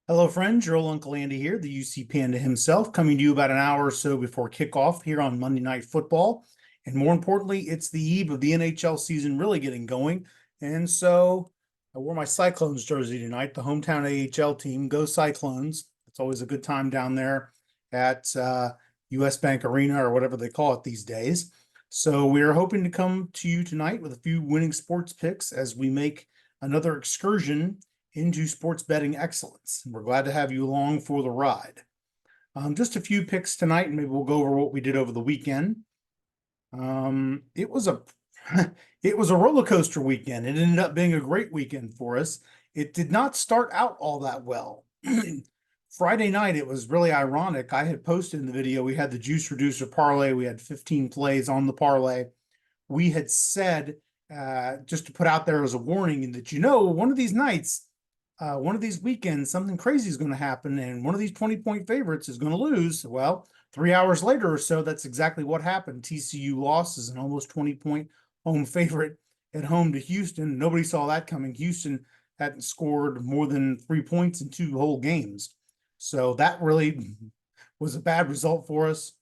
Hello, friends. Your old Uncle Andy here, the UC Panda himself, coming to you about an hour or so before kickoff here on Monday Night Football. And more importantly, it's the eve of the NHL season really getting going. And so I wore my Cyclones jersey tonight, the hometown AHL team. Go Cyclones. It's always a good time down there at US Bank Arena or whatever they call it these days. So we are hoping to come to you tonight with a few winning sports picks as we make another excursion into sports betting excellence. We're glad to have you along for the ride. Just a few picks tonight, and maybe we'll go over what we did over the weekend. It was a it was a roller coaster weekend. It ended up being a great weekend for us. It did not start out all that well. Friday night, it was really ironic. I had posted in the video, we had the juice reducer parlay. We had 15 plays on the parlay. We had said, just to put out there as a warning, that one of these nights, one of these weekends, something crazy is going to happen, and one of these 20-point favorites is going to lose. Well, 3 hours later or so, that's exactly what happened. TCU lost as an almost 20-point home favorite at home to Houston. Nobody saw that coming. Houston hadn't scored more than 3 points in two whole games. So that really was a bad result for us.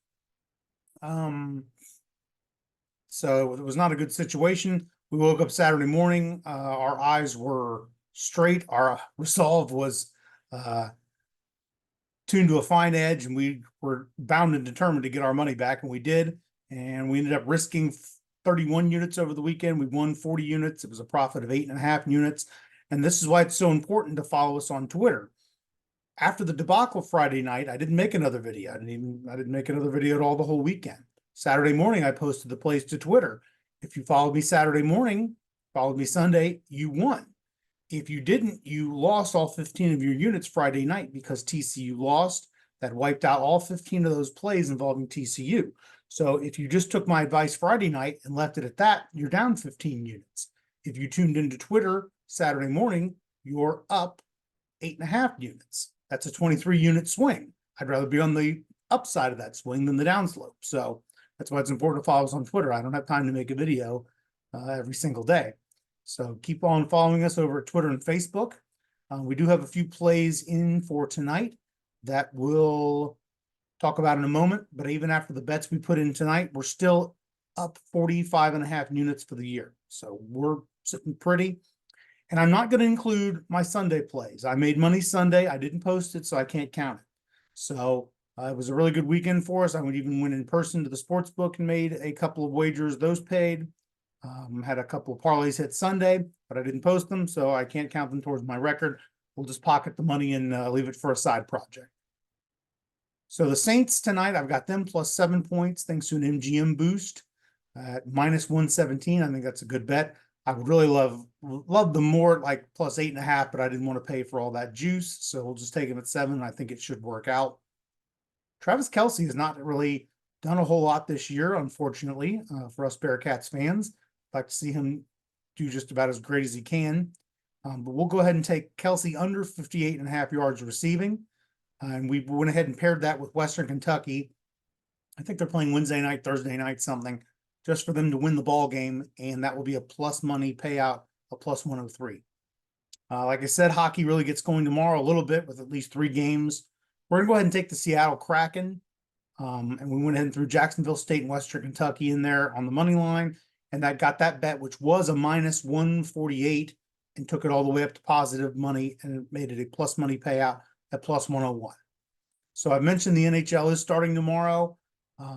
So it was not a good situation. We woke up Saturday morning. Our eyes were straight. Our resolve was tuned to a fine edge, and we were bound and determined to get our money back, and we did. And we ended up risking 31 units over the weekend. We won 40 units. It was a profit of 8.5 units. And this is why it's so important to follow us on Twitter. After the debacle Friday night, I didn't make another video. I didn't make another video at all the whole weekend. Saturday morning, I posted the plays to Twitter. If you followed me Saturday morning, followed me Sunday, you won. If you didn't, you lost all 15 of your units Friday night because TCU lost. That wiped out all 15 of those plays involving TCU. So if you just took my advice Friday night and left it at that, you're down 15 units. If you tuned into Twitter Saturday morning, you're up 8.5 units. That's a 23-unit swing. I'd rather be on the upside of that swing than the downslope. So that's why it's important to follow us on Twitter. I don't have time to make a video every single day. So keep on following us over at Twitter and Facebook. We do have a few plays in for tonight that we'll talk about in a moment. But even after the bets we put in tonight, we're still up 45.5 units for the year. So we're sitting pretty. And I'm not going to include my Sunday plays. I made money Sunday. I didn't post it, so I can't count it. So it was a really good weekend for us. I would even went in person to the sports book and made a couple of wagers. Those paid. Had a couple of parlays hit Sunday, but I didn't post them, so I can't count them towards my record. We'll just pocket the money and leave it for a side project. So the Saints tonight, I've got them plus 7 points thanks to an MGM boost at minus 117. I think that's a good bet. I would really love them more like plus 8.5, but I didn't want to pay for all that juice, so we'll just take them at 7. I think it should work out. Travis Kelce has not really done a whole lot this year, unfortunately, for us Bearcats fans. I'd like to see him do just about as great as he can. But we'll go ahead and take Kelce under 58.5 yards receiving. And we went ahead and paired that with Western Kentucky. I think they're playing Wednesday night, Thursday night, something, just for them to win the ball game. And that will be a plus money payout of plus 103. Like I said, hockey really gets going tomorrow a little bit with at least 3 games. We're going to go ahead and take the Seattle Kracken. And we went ahead and threw Jacksonville State and Western Kentucky in there on the money line. And that got that bet, which was a minus 148, and took it all the way up to positive money, and it made it a plus money payout at plus 101. So I mentioned the NHL is starting tomorrow.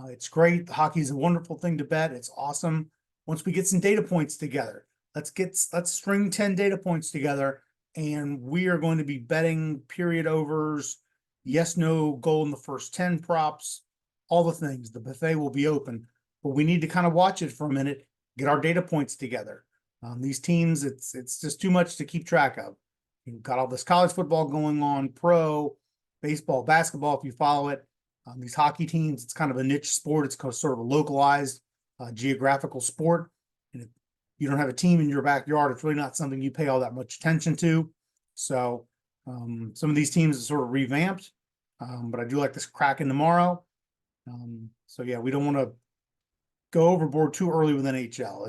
It's great. Hockey is a wonderful thing to bet. It's awesome. Once we get some data points together, let's string 10 data points together, and we are going to be betting period overs, yes, no, goal in the first 10 props, all the things. The buffet will be open, but we need to kind of watch it for a minute, get our data points together. These teams, it's just too much to keep track of. You've got all this college football going on, pro, baseball, basketball, if you follow it. These hockey teams, it's kind of a niche sport. It's sort of a localized geographical sport. And if you don't have a team in your backyard, it's really not something you pay all that much attention to. So some of these teams are sort of revamped, but I do like this Kraken tomorrow. So yeah, we don't want to go overboard too early with NHL.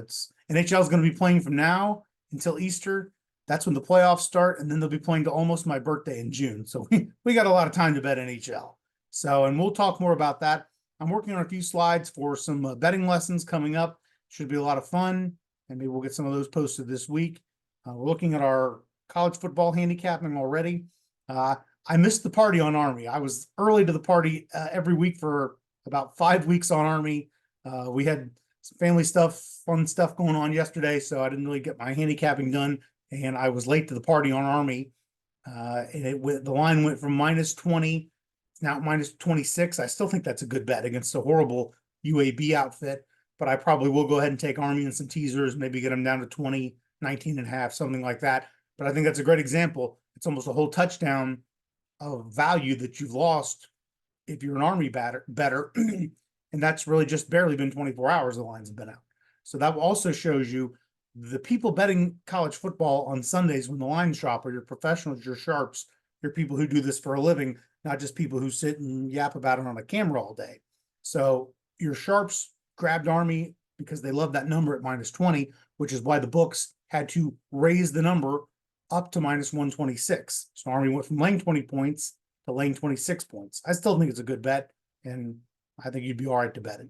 NHL is going to be playing from now until Easter. That's when the playoffs start, and then they'll be playing to almost my birthday in June. So we got a lot of time to bet NHL. So, and we'll talk more about that. I'm working on a few slides for some betting lessons coming up. Should be a lot of fun, and maybe we'll get some of those posted this week. We're looking at our college football handicapping already. I missed the party on Army. I was early to the party every week for about 5 weeks on Army. We had some family stuff, fun stuff going on yesterday, so I didn't really get my handicapping done, and I was late to the party on Army. And the line went from -20, it's now -26. I still think that's a good bet against a horrible UAB outfit, but I probably will go ahead and take Army and some teasers, maybe get them down to 20, 19.5, something like that. But I think that's a great example. It's almost a whole touchdown of value that you've lost if you're an Army better. And that's really just barely been 24 hours the lines have been out. So that also shows you the people betting college football on Sundays when the lines drop are your professionals, your sharps, your people who do this for a living, not just people who sit and yap about it on a camera all day. So your sharps grabbed Army because they love that number at -20, which is why the books had to raise the number up to -126. So Army went from laying 20 points to laying 26 points. I still think it's a good bet, and I think you'd be all right to bet it.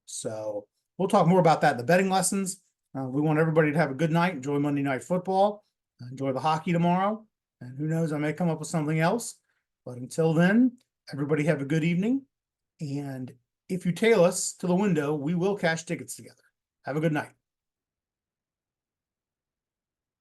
So we'll talk more about that in the betting lessons. We want everybody to have a good night. Enjoy Monday Night Football. Enjoy the hockey tomorrow. And who knows, I may come up with something else. But until then, everybody have a good evening. And if you tail us to the window, we will cash tickets together. Have a good night.